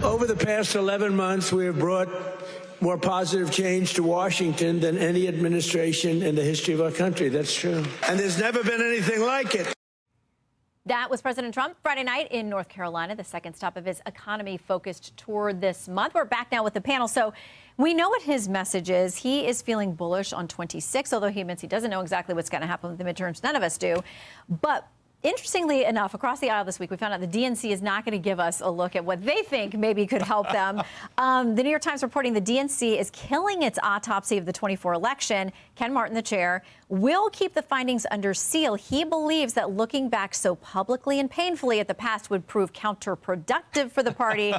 Over the past 11 months, we have brought more positive change to Washington than any administration in the history of our country. That's true. And there's never been anything like it. That was President Trump Friday night in North Carolina, the second stop of his economy-focused tour this month. We're back now with the panel. So we know what his message is. He is feeling bullish on 26, although he admits he doesn't know exactly what's going to happen with the midterms. None of us do. But interestingly enough, across the aisle this week, we found out the DNC is not going to give us a look at what they think maybe could help them. The New York Times reporting the DNC is killing its autopsy of the 24 election. Ken Martin, the chair, will keep the findings under seal. He believes that looking back so publicly and painfully at the past would prove counterproductive for the party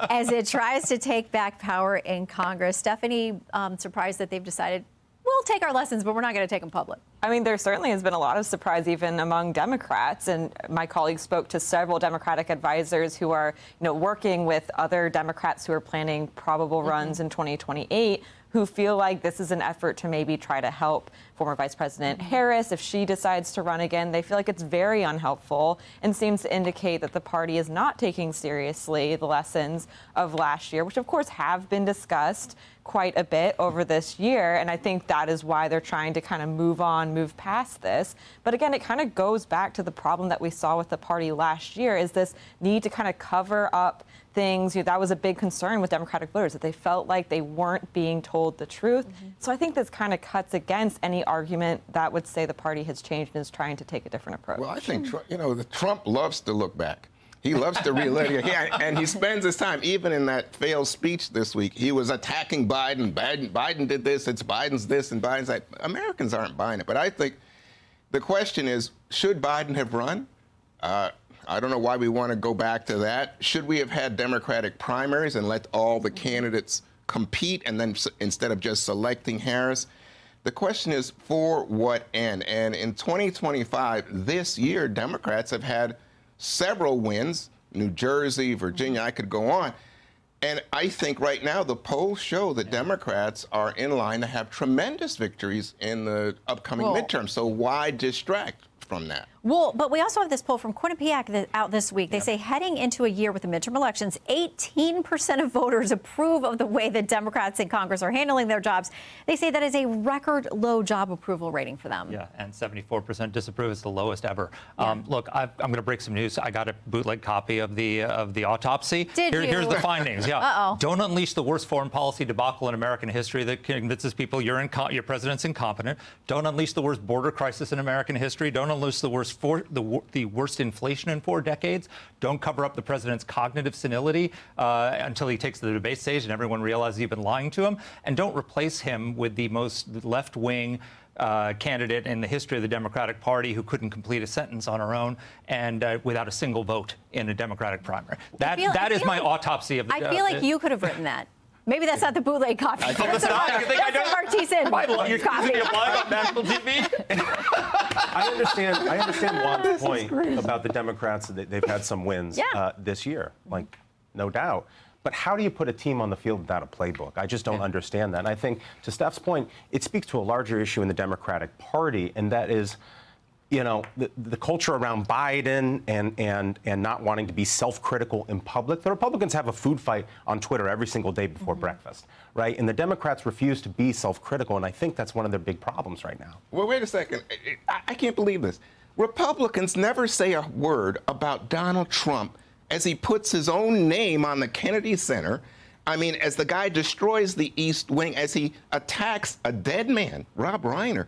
as it tries to take back power in Congress. Stephanie, surprised that they've decided we'll take our lessons, but we're not going to take them public. I mean, there certainly has been a lot of surprise even among Democrats, and my colleague spoke to several Democratic advisors who are, working with other Democrats who are planning probable runs in 2028, who feel like this is an effort to maybe try to help former Vice President Harris if she decides to run again. They feel like it's very unhelpful and seems to indicate that the party is not taking seriously the lessons of last year, which of course have been discussed quite a bit over this year. And I think that is why they're trying to kind of move past this. But again, it kind of goes back to the problem that we saw with the party last year, is this need to kind of cover up things. That was a big concern with Democratic voters, that they felt like they weren't being told the truth. So I think this kind of cuts against any argument that would say the party has changed and is trying to take a different approach. Well, I think, Trump loves to look back. He loves to relive it. And he spends his time, even in that failed speech this week, he was attacking Biden. Biden did this, it's Biden's this, and Biden's that. Americans aren't buying it. But I think the question is, should Biden have run? I don't know why we want to go back to that. Should we have had Democratic primaries and let all the candidates compete, and then instead of just selecting Harris? The question is, for what end? And in 2025, this year, Democrats have had several wins, New Jersey, Virginia, I could go on. And I think right now the polls show that Democrats are in line to have tremendous victories in the upcoming midterm. So why distract from that? Well, but we also have this poll from Quinnipiac out this week. They say heading into a year with the midterm elections, 18% of voters approve of the way that Democrats in Congress are handling their jobs. They say that is a record low job approval rating for them. Yeah, and 74% disapprove. Is the lowest ever. Look, I'm going to break some news. I got a bootleg copy of the autopsy. Here's the findings. Yeah. Don't unleash the worst foreign policy debacle in American history that convinces people your president's incompetent. Don't unleash the worst border crisis in American history. Don't unleash the worst worst inflation in 4 decades. Don't cover up the president's cognitive senility until he takes the debate stage and everyone realizes you've been lying to him. And don't replace him with the most left-wing candidate in the history of the Democratic Party who couldn't complete a sentence on her own and without a single vote in a Democratic primary. That is my autopsy of the... I feel like you could have written that. Maybe that's not the bootleg coffee. That's not. You think I don't? Partisan You're coffee. a plug on national TV? I understand Juan's point about the Democrats. They've had some wins this year, like, no doubt. But how do you put a team on the field without a playbook? I just don't understand that. And I think, to Steph's point, it speaks to a larger issue in the Democratic Party, and that is, the culture around Biden and not wanting to be self-critical in public. The Republicans have a food fight on Twitter every single day before breakfast, right? And the Democrats refuse to be self-critical, and I think that's one of their big problems right now. Well, wait a second. I can't believe this. Republicans never say a word about Donald Trump as he puts his own name on the Kennedy Center. I mean, as the guy destroys the East Wing, as he attacks a dead man, Rob Reiner.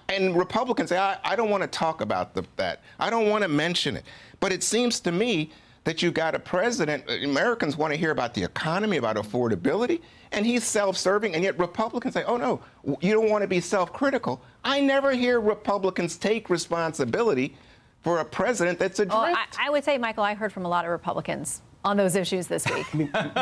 And Republicans say, I don't want to talk about that. I don't want to mention it. But it seems to me that you got a president, Americans want to hear about the economy, about affordability, and he's self-serving, and yet Republicans say, oh, no, you don't want to be self-critical. I never hear Republicans take responsibility for a president that's adrift. Well, I would say, Michael, I heard from a lot of Republicans on those issues this week.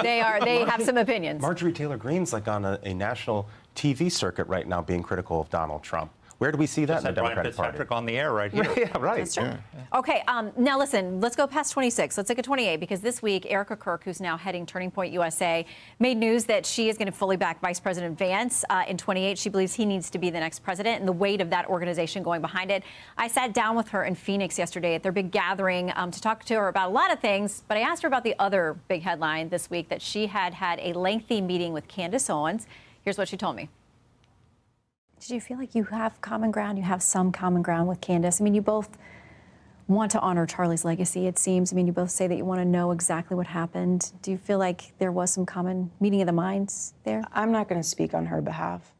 They have some opinions. Marjorie Taylor Greene's like on a national TV circuit right now being critical of Donald Trump, Where do we see that in the Brian Democratic Party? Fitzpatrick on the air right here. Yeah, right. That's true. Okay, now listen, let's go past 26. Let's take a 28, because this week, Erika Kirk, who's now heading Turning Point USA, made news that she is going to fully back Vice President Vance in 28. She believes he needs to be the next president, and the weight of that organization going behind it. I sat down with her in Phoenix yesterday at their big gathering to talk to her about a lot of things, but I asked her about the other big headline this week, that she had a lengthy meeting with Candace Owens. Here's what she told me. Did you feel like you have common ground? You have some common ground with Candace? I mean, you both want to honor Charlie's legacy, it seems. I mean, you both say that you want to know exactly what happened. Do you feel like there was some common meeting of the minds there? I'm not going to speak on her behalf.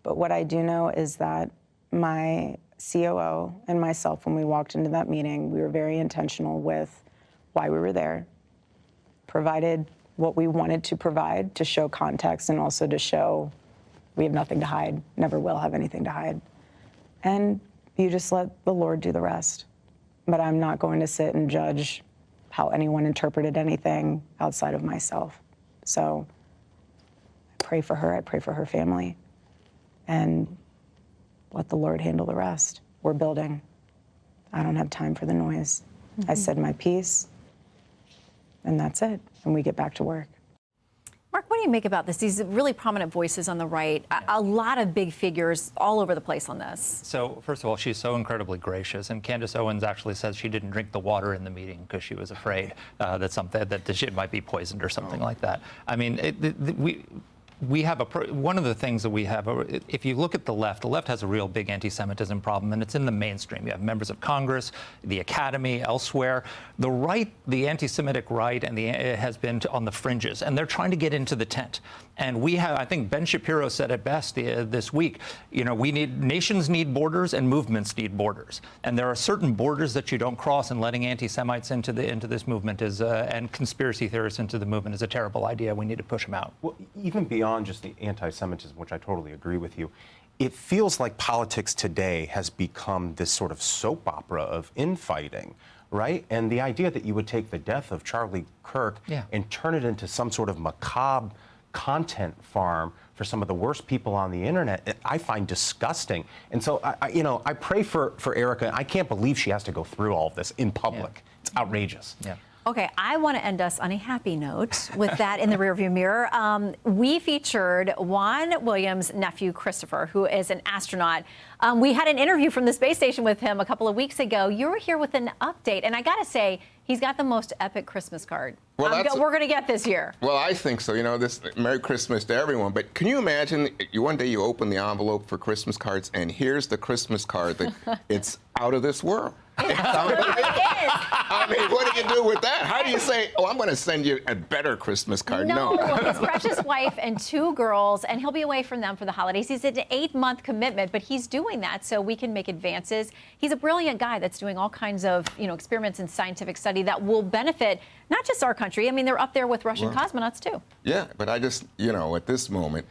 But what I do know is that my COO and myself, when we walked into that meeting, we were very intentional with why we were there, provided what we wanted to provide to show context and also to show we have nothing to hide, never will have anything to hide. And you just let the Lord do the rest. But I'm not going to sit and judge how anyone interpreted anything outside of myself. So I pray for her, I pray for her family, and let the Lord handle the rest. We're building. I don't have time for the noise. I said my piece, and that's it. And we get back to work. Mark, what do you make about this? These really prominent voices on the right, a lot of big figures all over the place on this. So, first of all, she's so incredibly gracious, and Candace Owens actually says she didn't drink the water in the meeting because she was afraid that the shit might be poisoned or something like that. I mean, we have one of the things that we have, if you look at the left has a real big anti-Semitism problem, and it's in the mainstream. You have members of Congress, the Academy, elsewhere. The right, the anti-Semitic right, and has been on the fringes, and they're trying to get into the tent. And we have, I think Ben Shapiro said it best this week, you know, nations need borders and movements need borders. And there are certain borders that you don't cross, and letting anti-Semites into this movement and conspiracy theorists into the movement is a terrible idea. We need to push them out. Well, even beyond just the anti-Semitism, which I totally agree with you, it feels like politics today has become this sort of soap opera of infighting, right? And the idea that you would take the death of Charlie Kirk and turn it into some sort of macabre content farm for some of the worst people on the internet, I find disgusting. And so, I pray for Erika. I can't believe she has to go through all of this in public. Yeah. It's outrageous. Yeah. Okay, I want to end us on a happy note with that in the rearview mirror. We featured Juan Williams' nephew, Christopher, who is an astronaut. We had an interview from the space station with him a couple of weeks ago. You were here with an update, and I got to say, he's got the most epic Christmas card we're going to get this year. Well, I think so. You know, this Merry Christmas to everyone. But can you imagine, one day you open the envelope for Christmas cards, and here's the Christmas card that it's out of this world. It absolutely is. I mean, what do you do with that? How do you say, oh, I'm going to send you a better Christmas card? No, his precious wife and 2 girls, and he'll be away from them for the holidays. He's an 8-month commitment, but he's doing that so we can make advances. He's a brilliant guy that's doing all kinds of, experiments in scientific study that will benefit not just our country. I mean, they're up there with Russian cosmonauts, too. Yeah, but I just, at this moment,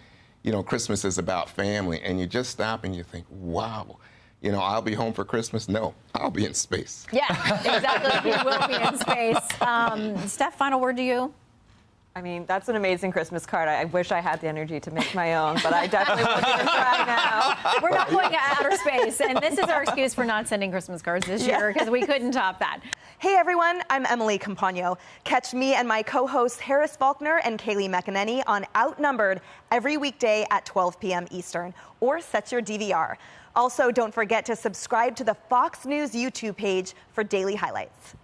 Christmas is about family, and you just stop and you think, wow. I'll be home for Christmas. No, I'll be in space. Yeah, exactly. He will be in space. Steph, final word to you. I mean, that's an amazing Christmas card. I wish I had the energy to make my own, but I definitely won't even try now. We're not going to outer space, and this is our excuse for not sending Christmas cards this year, because we couldn't top that. Hey everyone, I'm Emily Campagno. Catch me and my co-hosts Harris Faulkner and Kaylee McEnany on Outnumbered every weekday at 12 p.m. Eastern, or set your DVR. Also, don't forget to subscribe to the Fox News YouTube page for daily highlights.